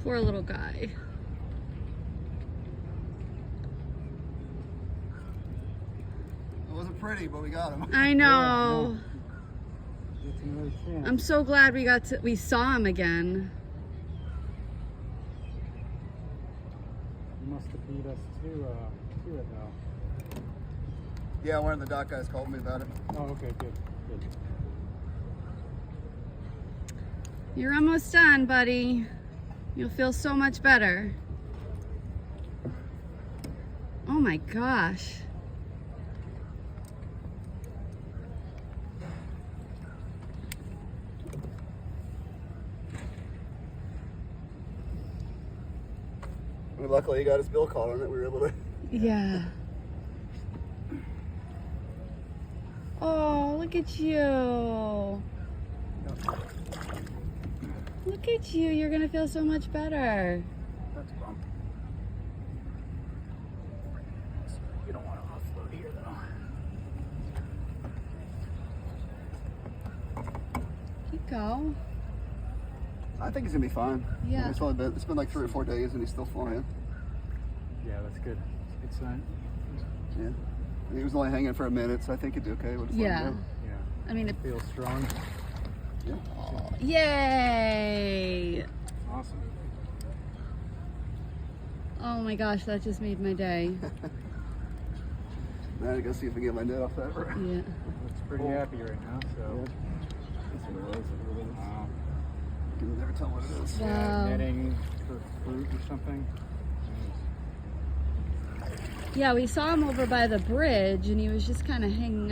Poor little guy. It wasn't pretty, but we got him. I know. It's another chance. I'm so glad we saw him again. You must have beat us to it now. Yeah, one of the dock guys called me about it. Oh, okay, good. You're almost done, buddy. You'll feel so much better. Oh my gosh. I mean, luckily he got his bill caught on it. We were able to. Yeah. Oh, look at you. Look at you. You're going to feel so much better. That's a bump. You don't want to offload here, though. Keep go. I think he's gonna be fine. Yeah. It's been like 3 or 4 days, and he's still flying. Yeah, that's good. Good sign. Yeah. And he was only hanging for a minute, so I think he'd be okay. We'll just let him Yeah. go. Yeah. I mean, it, Feels strong. Yeah. yay. Awesome. Oh my gosh, that just made my day. Now I gotta see if I can get my net off that. Yeah. Looks pretty happy right now, so. That's what it is. Wow. You can never tell what it is. Wow. Netting for fruit or something. Yeah, we saw him over by the bridge and he was just kind of hanging out.